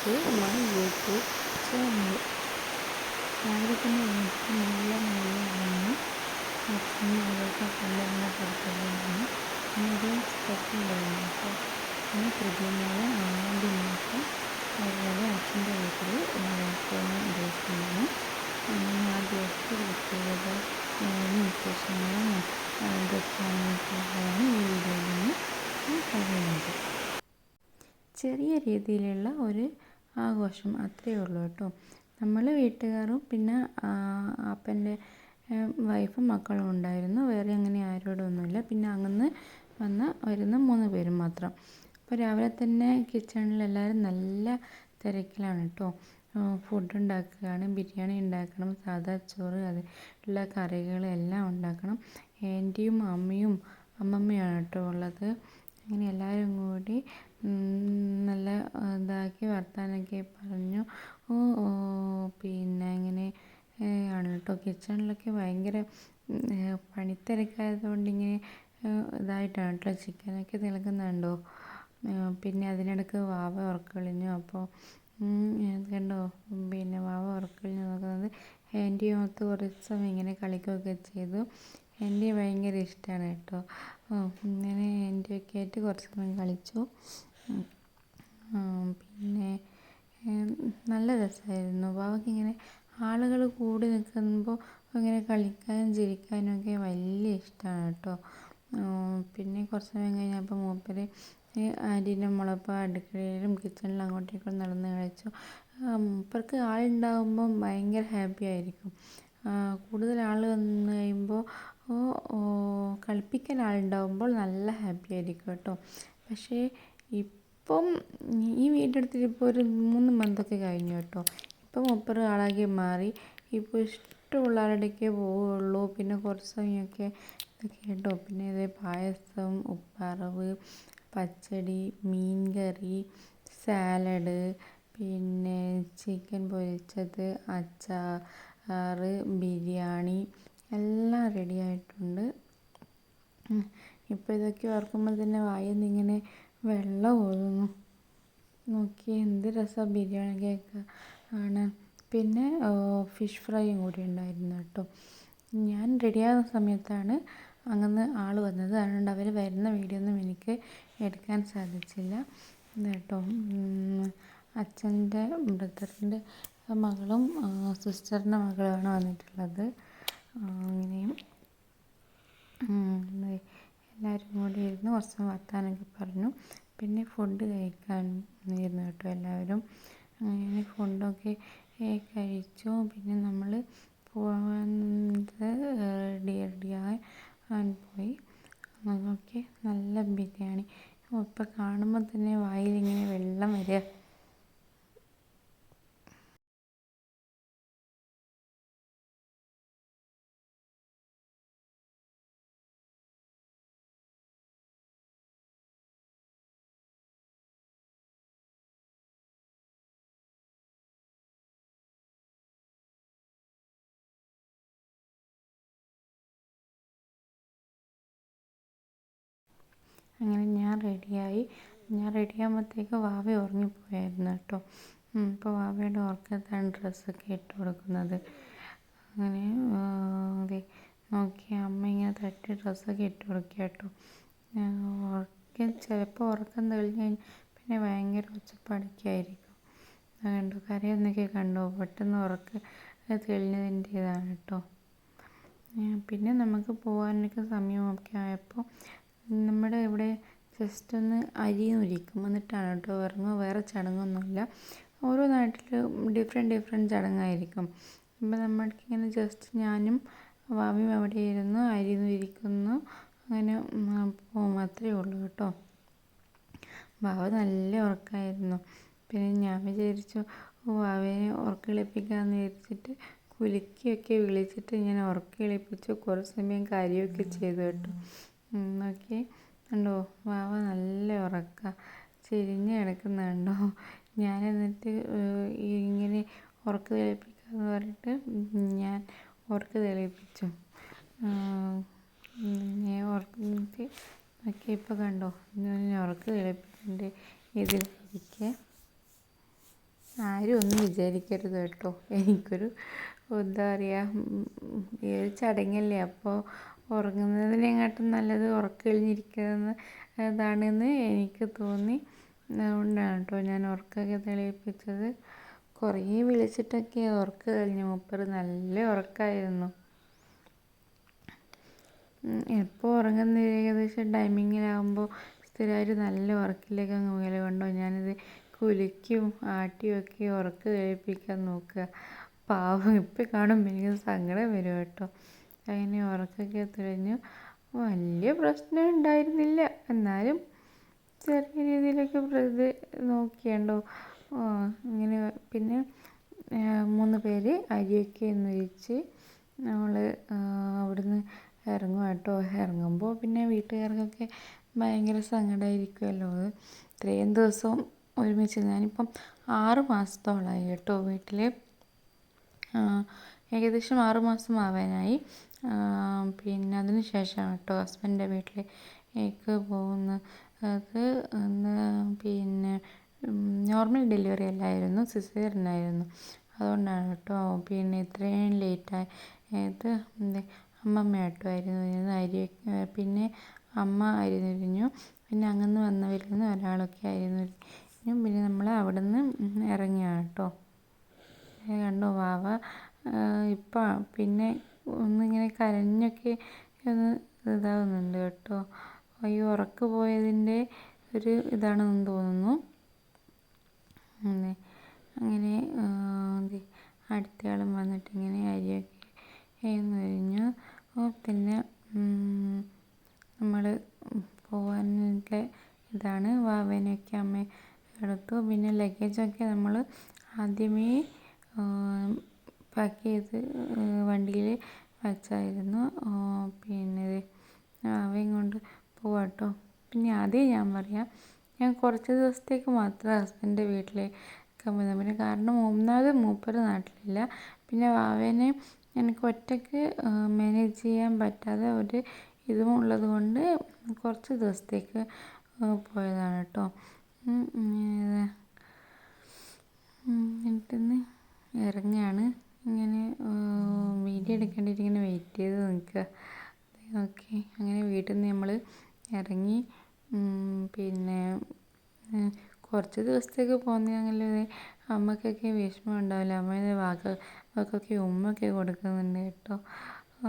To my YouTube channel. രാവിലെ തന്നെ എണീറ്റ് നല്ല മഴയാണ്. അച്ഛനും അവരൊക്കെ കൊണ്ടുവരുന്ന പുറത്തുള്ളതാണ്. ഇന്നൊരു സ്പെഷ്യൽ ഡേ ആണ്. അപ്പോൾ ഇന്ന് കൃതിമോളെ ആദ്യമായിട്ട് അവരുടെ അച്ഛൻ്റെ വീട്ടിൽ പോകുന്ന ദിവസമാണ്. അങ്ങനെ ആ ദിവസത്തെ പ്രത്യേകത വിശേഷങ്ങളും ഡ്രസ്സാണെന്നൊക്കെയാണ് ഈ വീഡിയോയിൽ നിന്ന് പറയുന്നത്. ചെറിയ രീതിയിലുള്ള ഒരു ആഘോഷം അത്രയേ ഉള്ളൂ കേട്ടോ. നമ്മൾ വീട്ടുകാരും പിന്നെ അപ്പൻ്റെ വൈഫും മക്കളും ഉണ്ടായിരുന്നു. വേറെ അങ്ങനെ ആരോടൊന്നുമില്ല. പിന്നെ അങ്ങനെ വരുന്ന 3 പേരും മാത്രം. അപ്പോൾ രാവിലെ തന്നെ കിച്ചണിൽ എല്ലാവരും നല്ല തിരക്കിലാണ് കേട്ടോ. ഫുഡ് ഉണ്ടാക്കുകയാണ്. ബിരിയാണി ഉണ്ടാക്കണം, സാദാ ചോറ്, അതിലുള്ള കറികൾ എല്ലാം ഉണ്ടാക്കണം. ആൻറ്റിയും അമ്മയും അമ്മമ്മയാണ് കേട്ടോ ഉള്ളത്. അങ്ങനെ എല്ലാവരും കൂടി നല്ല ഇതാക്കി വർത്താനൊക്കെ പറഞ്ഞു. പിന്നെ ഇങ്ങനെ ആണ് കേട്ടോ. കിച്ചണിലൊക്കെ ഭയങ്കര പണിത്തിരക്കായതുകൊണ്ട് ഇങ്ങനെ ഇതായിട്ടാണ് കേട്ടോ. ചിക്കനൊക്കെ തിളക്കുന്നുണ്ടോ. പിന്നെ അതിനിടയ്ക്ക് വാവ ഉറക്കളഞ്ഞു. അപ്പോൾ കണ്ടോ, പിന്നെ വാവ ഉറക്കളഞ്ഞു നോക്കുന്നത്. ആൻറ്റിയുമൊത്ത് കുറച്ച് സമയം ഇങ്ങനെ കളിക്കുകയൊക്കെ ചെയ്തു. ആൻറ്റിയെ ഭയങ്കര ഇഷ്ടമാണ് കേട്ടോ. ഇങ്ങനെ ആൻറ്റിയൊക്കെ ആയിട്ട് കുറച്ച് സമയം കളിച്ചു. പിന്നെ നല്ല രസമായിരുന്നു. വാവയ്ക്ക് ഇങ്ങനെ ആളുകൾ കൂടി നിൽക്കുമ്പോൾ ഇങ്ങനെ കളിക്കാനും ചിരിക്കാനും ഒക്കെ വലിയ ഇഷ്ടമാണ് കേട്ടോ. പിന്നെ കുറച്ച് സമയം കഴിഞ്ഞപ്പോൾ മൂപ്പര് അരിൻ്റെ മുളപ്പ് അടുക്കളയിലും കിച്ചണിലും അങ്ങോട്ടേക്കും നടന്ന് കളിച്ചു. മൂപ്പർക്ക് ആളുണ്ടാകുമ്പം ഭയങ്കര ഹാപ്പി ആയിരിക്കും. കൂടുതൽ ആൾ വന്ന് കഴിയുമ്പോൾ കളിപ്പിക്കാൻ ആളുണ്ടാകുമ്പോൾ നല്ല ഹാപ്പി ആയിരിക്കും കേട്ടോ. പക്ഷേ ഇപ്പം ഈ വീഡിയോ എടുത്തിട്ട് ഇപ്പോൾ ഒരു 3 മന്തൊക്കെ കഴിഞ്ഞു കേട്ടോ. ഇപ്പം മൂപ്പർ ആളാക്കി മാറി. ഇപ്പോൾ ഇഷ്ടമുള്ള ആളുടെയൊക്കെ പോവുകയുള്ളൂ. പിന്നെ കുറച്ച് സമയമൊക്കെ ഇതൊക്കെ കേട്ടോ. പിന്നെ ഇത് പായസം, ഉപ്പറവ്, പച്ചടി, മീൻ കറി, സാലഡ്, പിന്നെ ചിക്കൻ പൊരിച്ചത്, അച്ചാറ്, ബിരിയാണി എല്ലാം റെഡി ആയിട്ടുണ്ട്. ഇപ്പോൾ ഇതൊക്കെ ഓർക്കുമ്പോൾ തന്നെ വായിൽ നിന്ന് ഇങ്ങനെ വെള്ളം ഊറുന്നു. നോക്കിയേ എന്ത് രസമാണ് ബിരിയാണിയൊക്കെ ആണ്. പിന്നെ ഫിഷ് ഫ്രൈയും കൂടി ഉണ്ടായിരുന്നു കേട്ടോ. ഞാൻ റെഡിയാകുന്ന സമയത്താണ് അങ്ങനെ ആൾ വന്നത്. അതുകൊണ്ട് അവർ വരുന്ന വീഡിയോ ഒന്നും എനിക്ക് എടുക്കാൻ സാധിച്ചില്ല കേട്ടോ. അച്ഛൻ്റെ ബ്രദറിൻ്റെ മകളും സിസ്റ്ററിൻ്റെ മകളുമാണ് വന്നിട്ടുള്ളത്. അങ്ങനെയും എല്ലാവരും കൂടി ഇരുന്ന് കുറച്ച് വർത്താനൊക്കെ പറഞ്ഞു. പിന്നെ ഫുഡ് കഴിക്കാൻ ഇരുന്നു കേട്ടോ എല്ലാവരും. അങ്ങനെ ഫുഡൊക്കെ കഴിച്ചു. പിന്നെ നമ്മൾ പോകുന്നത് റെഡിയായി പോയി. അതൊക്കെ നല്ല ബിരിയാണി. ഇപ്പം കാണുമ്പോൾ തന്നെ വായിലിങ്ങനെ വെള്ളം വരിക. അങ്ങനെ ഞാൻ റെഡിയാകുമ്പോഴത്തേക്ക് വാവ ഉറങ്ങിപ്പോയായിരുന്നു കേട്ടോ. ഇപ്പോൾ വാവയുടെ ഉറക്കത്താണ് ഡ്രസ്സൊക്കെ ഇട്ട് കൊടുക്കുന്നത്. അങ്ങനെ നോക്കി അമ്മ ഇങ്ങനെ തട്ടി ഡ്രസ്സൊക്കെ ഇട്ട് കൊടുക്കുക കേട്ടോ. ചിലപ്പോൾ ഉറക്കം തെളിഞ്ഞ് കഴിഞ്ഞാൽ പിന്നെ ഭയങ്കര ഒച്ചപ്പാടൊക്കെ ആയിരിക്കും. കണ്ടോ, കരയൊന്നൊക്കെ കണ്ടോ. പെട്ടെന്ന് ഉറക്കം തെളിഞ്ഞതിൻ്റേതാണ് കേട്ടോ. പിന്നെ നമുക്ക് പോകാനൊക്കെ സമയമൊക്കെ ആയപ്പോൾ നമ്മുടെ ഇവിടെ ജസ്റ്റ് ഒന്ന് അരിയൊരിക്കും എന്നിട്ടാണ് കേട്ടോ ഇറങ്ങുക. വേറെ ചടങ്ങൊന്നുമില്ല. ഓരോ നാട്ടിലും ഡിഫറെൻറ്റ് ചടങ്ങായിരിക്കും. അപ്പോൾ നമ്മൾക്കിങ്ങനെ ജസ്റ്റ് ഞാനും വാവയും അവിടെ ഇരുന്ന് അരിയൊരിക്കുന്നു. അങ്ങനെ പോകും, അത്രയേ ഉള്ളൂ കേട്ടോ. വാവ നല്ല ഉറക്കമായിരുന്നു. പിന്നെ ഞാൻ വിചാരിച്ചു വാവയെ ഉറക്കളിപ്പിക്കാമെന്ന് വിചാരിച്ചിട്ട് കുലുക്കിയൊക്കെ വിളിച്ചിട്ട് ഞാൻ ഉറക്കളിപ്പിച്ചു. കുറച്ച് സമയം കരയൊക്കെ ചെയ്തു കേട്ടോ. നോക്കി കണ്ടോ, വാവ നല്ല ഉറക്കം ചെരിഞ്ഞ് കിടക്കുന്നുണ്ടോ. ഞാൻ എന്നിട്ട് ഇങ്ങനെ ഉറക്ക തെളിപ്പിക്കാമെന്ന് പറഞ്ഞിട്ട് ഞാൻ ഉറക്ക തെളിപ്പിച്ചു. ഉറക്കിട്ട് നോക്കി ഇപ്പോൾ കണ്ടോ, ഞാൻ ഉറക്ക തെളിപ്പിച്ചിട്ടുണ്ട് ഇതിലിരിക്കുക. ആരും ഒന്നും വിചാരിക്കരുത് കേട്ടോ. എനിക്കൊരു എന്താ പറയുക, ഈ ഒരു ചടങ്ങല്ലേ, അപ്പോൾ ഉറങ്ങുന്നതിനെക്കാട്ടും നല്ലത് ഉറക്കമിഴിഞ്ഞിരിക്കുന്നത് അതാണെന്ന് എനിക്ക് തോന്നി. അതുകൊണ്ടാണ് കേട്ടോ ഞാൻ ഉറക്കമൊക്കെ തെളിയിപ്പിച്ചത്. കുറേ വിളിച്ചിട്ടൊക്കെ ഉറക്കം കഴിഞ്ഞു. മൂപ്പര് നല്ല ഉറക്കമായിരുന്നു. എപ്പോൾ ഉറങ്ങുന്ന ഏകദേശം ടൈമിങ്ങിലാകുമ്പോൾ സ്ഥിരമായിട്ട് നല്ല ഉറക്കിലേക്ക് അങ്ങ് വീഴൽ കൊണ്ടോ ഞാനിത് കുലുക്കിയും ആട്ടിയും ഒക്കെ ഉറക്കം കഴിപ്പിക്കാൻ നോക്കുക. പാവം ഇപ്പം കാണുമ്പോൾ എനിക്ക് സങ്കടം വരും കേട്ടോ. അങ്ങനെ ഉറക്കമൊക്കെ തെളിഞ്ഞു. വലിയ പ്രശ്നം ഉണ്ടായിരുന്നില്ല, എന്നാലും ചെറിയ രീതിയിലൊക്കെ നോക്കിയാണ്ടോ. ഇങ്ങനെ പിന്നെ 3 പേര് അരിയൊക്കെ ഒന്ന് ഒഴിച്ച് നമ്മൾ അവിടുന്ന് ഇറങ്ങും കേട്ടോ. ഇറങ്ങുമ്പോൾ പിന്നെ വീട്ടുകാർക്കൊക്കെ ഭയങ്കര സങ്കടമായിരിക്കുമല്ലോ. ഇത്രയും ദിവസവും ഒരുമിച്ച് ഞാനിപ്പം 6 മാസത്തോളമായി കേട്ടോ വീട്ടിൽ. ഏകദേശം 6 മാസം ആവാനായി. പിന്നെ അതിന് ശേഷമാണ് കേട്ടോ ഹസ്ബൻഡിൻ്റെ വീട്ടിലേക്ക് പോകുന്നത്. അത് പിന്നെ നോർമൽ ഡെലിവറി അല്ലായിരുന്നു, സിസേറിയനായിരുന്നു. അതുകൊണ്ടാണ് കേട്ടോ പിന്നെ ഇത്രയും ലേറ്റായത്. അമ്മമ്മ കേട്ടോ ആയിരുന്നു അരി. പിന്നെ അമ്മ അരിഞ്ഞു. പിന്നെ അങ്ങനെ വന്നവരിൽ നിന്ന് ഒരാളൊക്കെ ആയിരുന്നു. പിന്നെ നമ്മൾ അവിടെ നിന്ന് ഇറങ്ങിയാണ് കേട്ടോ. കണ്ടോ വാവ ഇപ്പം പിന്നെ ഒന്നിങ്ങനെ കരഞ്ഞൊക്കെ ഒന്ന് ഇതാവുന്നുണ്ട് കേട്ടോ. ഈ ഉറക്കം പോയതിൻ്റെ ഒരു ഇതാണെന്ന് തോന്നുന്നു. അങ്ങനെ അടുത്തയാളും വന്നിട്ട് ഇങ്ങനെ അരിയൊക്കെ കഴിഞ്ഞു. പിന്നെ നമ്മൾ പോകാനുള്ള ഇതാണ്. വാവേനെയൊക്കെ അമ്മ എടുത്തു. പിന്നെ ലഗേജൊക്കെ നമ്മൾ ആദ്യമേ പാക്ക് ചെയ്ത് വണ്ടിയിൽ വച്ചായിരുന്നു. പിന്നെ വാവയും കൊണ്ട് പോവാം കേട്ടോ. പിന്നെ ആദ്യം ഞാൻ പറയാം, ഞാൻ കുറച്ച് ദിവസത്തേക്ക് മാത്രമേ ഹസ്ബൻഡിൻ്റെ വീട്ടിലേക്ക് പോയത്. പിന്നെ കാരണം ഒന്നാമത് മൂപ്പര് നാട്ടിലില്ല, പിന്നെ വാവേനെ എനിക്ക് ഒറ്റയ്ക്ക് മാനേജ് ചെയ്യാൻ പറ്റാതെ ഒരു ഇതും ഉള്ളത് കൊണ്ട് കുറച്ച് ദിവസത്തേക്ക് പോയതാണ് കേട്ടോ. എന്നിട്ടിന്ന് ഇറങ്ങുകയാണ്. ഇങ്ങനെ വീഡിയോ എടുക്കേണ്ടിയിട്ട് ഇങ്ങനെ വെയിറ്റ് ചെയ്ത് നിൽക്കുക. ഓക്കെ, അങ്ങനെ വീട്ടിൽ നിന്ന് നമ്മൾ ഇറങ്ങി. പിന്നെ കുറച്ച് ദിവസത്തേക്ക് പോകുന്നതെങ്കിൽ അമ്മക്കൊക്കെ വിഷമം ഉണ്ടാവില്ല. അമ്മേൻ്റെ വാക്കൊക്കെ ഉമ്മയൊക്കെ കൊടുക്കുന്നുണ്ട് കേട്ടോ.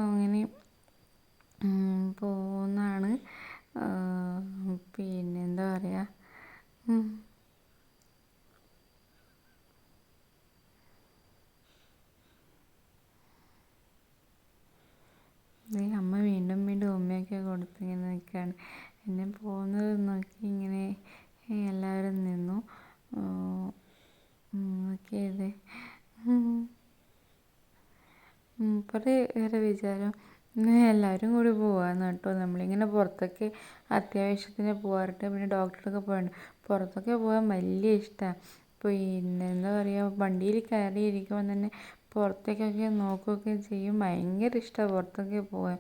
അങ്ങനെ പോകുന്നതാണ്. പിന്നെ എന്താ പറയുക, അമ്മ വീണ്ടും വീണ്ടും ഉമ്മയൊക്കെ കൊടുത്ത് ഇങ്ങനെ നിൽക്കുകയാണ്. എന്നെ പോകുന്നത് നോക്കി ഇങ്ങനെ എല്ലാവരും നിന്നു. ഓക്കെ, ഇത് മൂപ്പര് വേറെ വിചാരം എല്ലാവരും കൂടി പോകാമെന്ന് കേട്ടോ. നമ്മളിങ്ങനെ പുറത്തൊക്കെ അത്യാവശ്യത്തിന് പോകാറുണ്ട്. പിന്നെ ഡോക്ടറൊക്കെ പോകാറുണ്ട്. പുറത്തൊക്കെ പോകാൻ വലിയ ഇഷ്ടമാണ്. പിന്നെ എന്താ പറയുക, വണ്ടിയിൽ കയറിയിരിക്കുമ്പോൾ തന്നെ പുറത്തേക്കൊക്കെ നോക്കുകയൊക്കെ ചെയ്യും. ഭയങ്കര ഇഷ്ടമാണ് പുറത്തൊക്കെ പോകാൻ.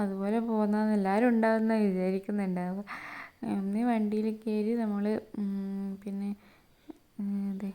അതുപോലെ പോകുന്നതെന്ന് എല്ലാവരും ഉണ്ടാകുന്ന വിചാരിക്കുന്നുണ്ടാവുക. അന്ന് വണ്ടിയിൽ കയറി നമ്മൾ പിന്നെ അതെ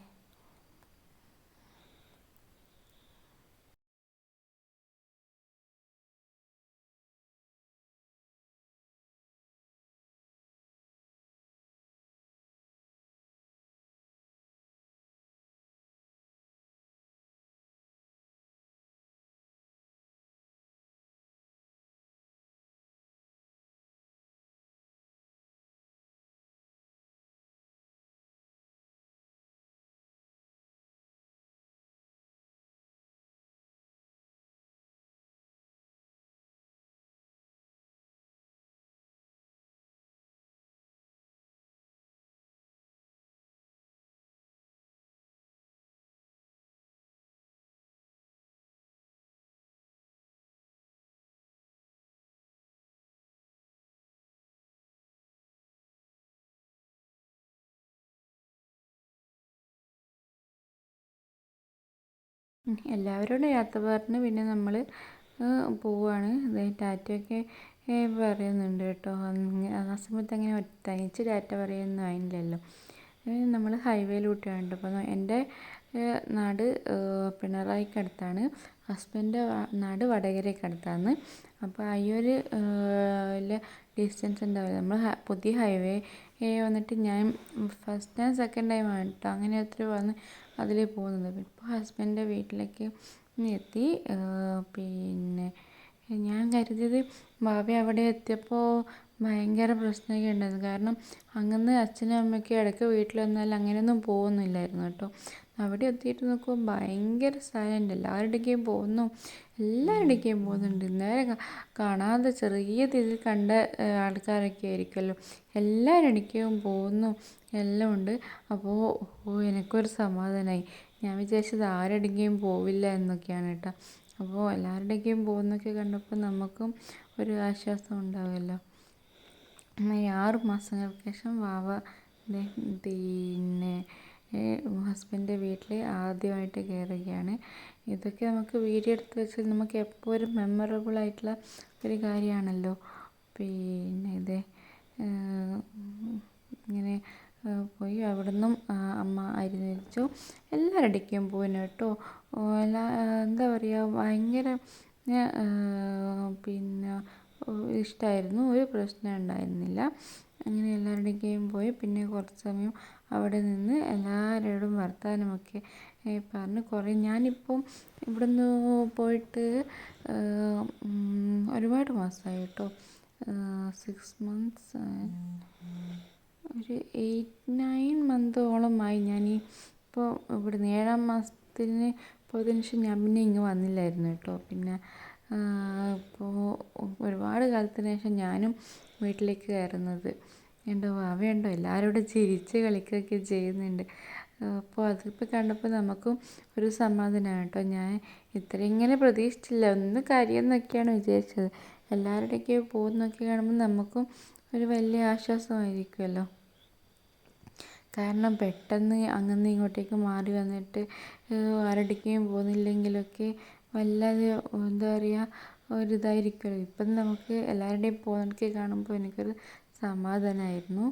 എല്ലാവരോടും യാത്ര പറഞ്ഞ് പിന്നെ നമ്മൾ പോവുകയാണ്. അതായത് ടാറ്റയൊക്കെ പറയുന്നുണ്ട് കേട്ടോ. ആ സമയത്ത് അങ്ങനെ തനിച്ച് ടാറ്റ പറയുന്നൊന്നും ആയില്ലല്ലോ. നമ്മൾ ഹൈവേയിലൂട്ടിയാണ്. അപ്പോൾ എൻ്റെ നാട് പിണറായിക്കടുത്താണ്, ഹസ്ബൻഡിൻ്റെ നാട് വടകരയ്ക്കടുത്താണ്. അപ്പോൾ ഈ ഒരു ഡിസ്റ്റൻസ് ഉണ്ടാവില്ല. നമ്മൾ പുതിയ ഹൈവേ വന്നിട്ട് ഞാൻ ഫസ്റ്റ് ടൈം സെക്കൻഡ് ടൈം ആണ് കേട്ടോ അങ്ങനെ ഒത്തിരി വന്ന് അതിൽ പോകുന്നത്. ഇപ്പോൾ ഹസ്ബൻഡിൻ്റെ വീട്ടിലേക്ക് എത്തി. പിന്നെ ഞാൻ കരുതിയത് ഭാവി അവിടെ എത്തിയപ്പോൾ ഭയങ്കര പ്രശ്നമൊക്കെ ഉണ്ടായിരുന്നു. കാരണം അങ്ങനെ അച്ഛനും അമ്മയ്ക്കും ഇടയ്ക്ക് വീട്ടിൽ വന്നാൽ അങ്ങനെയൊന്നും പോകുന്നില്ലായിരുന്നു കേട്ടോ. അവിടെ എത്തിയിട്ട് നോക്കുമ്പോൾ ഭയങ്കര സൈലൻ്റ്, എല്ലാവരുടെയും പോകുന്നു, എല്ലാവരുടെയും പോകുന്നുണ്ട്. ഇന്നേരെ കാണാതെ ചെറിയ രീതിയിൽ കണ്ട ആൾക്കാരൊക്കെ ആയിരിക്കുമല്ലോ, എല്ലാവരുടെയും പോകുന്നു എല്ലാം ഉണ്ട്. അപ്പോൾ എനിക്കൊരു സമാധാനമായി. ഞാൻ വിചാരിച്ചത് ആരുടെയും പോവില്ല എന്നൊക്കെയാണ് കേട്ടോ. അപ്പോൾ എല്ലാവരുടെയും പോകുന്നൊക്കെ കണ്ടപ്പോൾ നമുക്കും ഒരു ആശ്വാസം ഉണ്ടാവുമല്ലോ. 6 മാസങ്ങൾക്ക് ശേഷം വാവ പിന്നെ ഹസ്ബൻഡിൻ്റെ വീട്ടിൽ ആദ്യമായിട്ട് കയറുകയാണ്. ഇതൊക്കെ നമുക്ക് വീഡിയോ എടുത്ത് വെച്ചാൽ നമുക്ക് എപ്പോഴും മെമ്മറബിൾ ആയിട്ടുള്ള ഒരു കാര്യമാണല്ലോ. പിന്നെ ഇങ്ങനെ പോയി അവിടെ നിന്നും അമ്മ അരി നെരിച്ചു, എല്ലാവരുടെയും പോയിന് കേട്ടോ. എന്താ പറയുക, ഭയങ്കര പിന്നെ ഇഷ്ടമായിരുന്നു, ഒരു പ്രശ്നം ഉണ്ടായിരുന്നില്ല. അങ്ങനെ എല്ലാവരുടെയും പോയി. പിന്നെ കുറച്ച് സമയം അവിടെ നിന്ന് എല്ലാവരോടും വർത്തമാനമൊക്കെ പറഞ്ഞ് കുറേ, ഞാനിപ്പം ഇവിടുന്ന് പോയിട്ട് ഒരുപാട് മാസമായി കേട്ടോ. 6 months, ഒരു 8-9 മന്തോളമായി ഞാൻ ഇപ്പോൾ ഇവിടുന്ന് 7ാം മാസത്തിന് പോയതിനു ശേഷം ഞാൻ പിന്നെ ഇങ്ങ് വന്നില്ലായിരുന്നു കേട്ടോ. പിന്നെ ഇപ്പോൾ ഒരുപാട് കാലത്തിന് ശേഷം ഞാനും വീട്ടിലേക്ക് കയറുന്നത്. ഉണ്ടോ വാവയുണ്ടോ എല്ലാവരോടും ചിരിച്ച് കളിക്കുകയൊക്കെ ചെയ്യുന്നുണ്ട്. അപ്പോൾ അതിപ്പോൾ കണ്ടപ്പോൾ നമുക്കും ഒരു സമാധാനമാണ് കേട്ടോ. ഞാൻ ഇങ്ങനെ പ്രതീക്ഷിച്ചില്ല, ഒന്ന് കരയെന്നൊക്കെയാണ് വിചാരിച്ചത്. എല്ലാവരുടെയൊക്കെ പോകുന്നൊക്കെ കാണുമ്പോൾ നമുക്കും ഒരു വലിയ ആശ്വാസമായിരിക്കുമല്ലോ. കാരണം പെട്ടെന്ന് അങ്ങനെ ഇങ്ങോട്ടേക്ക് മാറി വന്നിട്ട് ആരുടെയും പോകുന്നില്ലെങ്കിലൊക്കെ വല്ലാതെ എന്താ പറയുക ഒരിതായിരിക്കുമല്ലോ. ഇപ്പം നമുക്ക് എല്ലാവരുടെയും പോകുന്നതൊക്കെ കാണുമ്പോൾ എനിക്കൊരു സമാധാനമായിരുന്നു.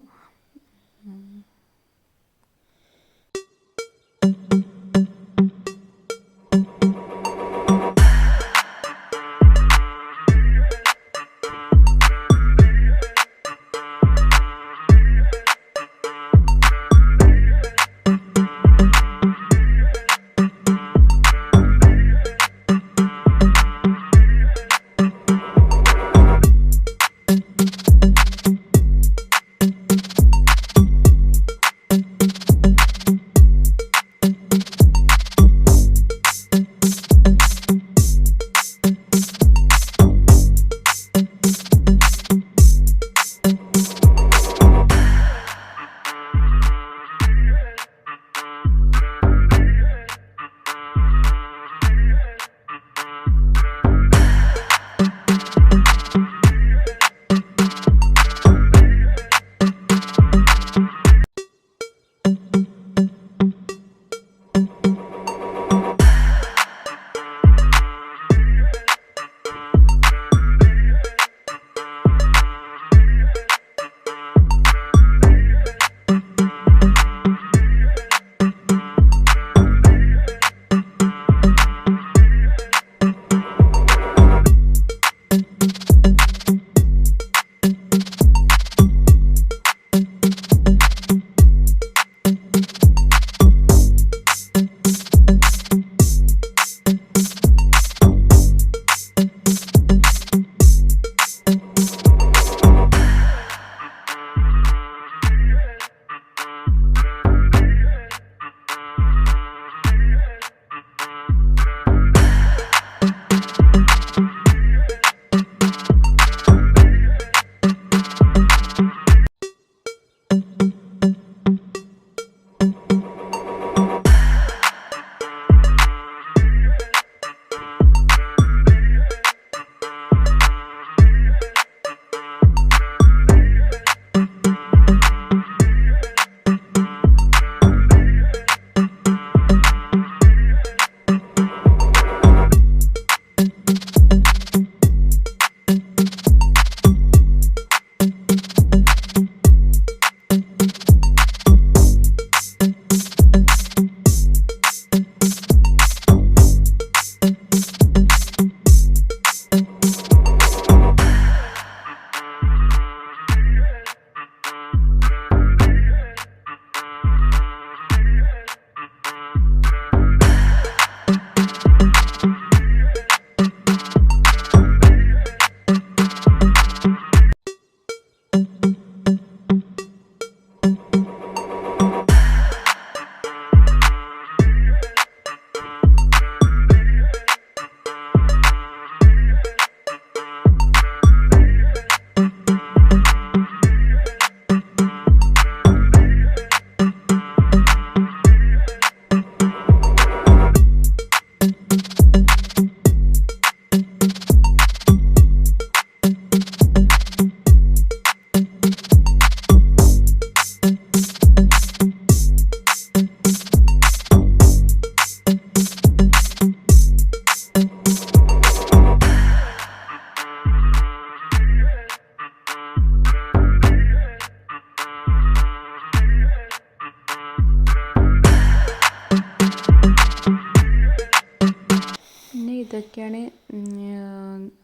ഇതൊക്കെയാണ്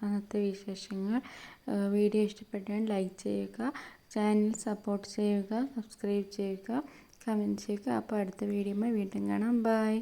അന്നത്തെ വിശേഷങ്ങൾ. വീഡിയോ ഇഷ്ടപ്പെട്ടാൽ ലൈക്ക് ചെയ്യുക, ചാനൽ സപ്പോർട്ട് ചെയ്യുക, സബ്സ്ക്രൈബ് ചെയ്യുക, കമൻറ്റ് ചെയ്യുക. അപ്പോൾ അടുത്ത വീഡിയോയുമായി വീണ്ടും കാണാം. ബൈ.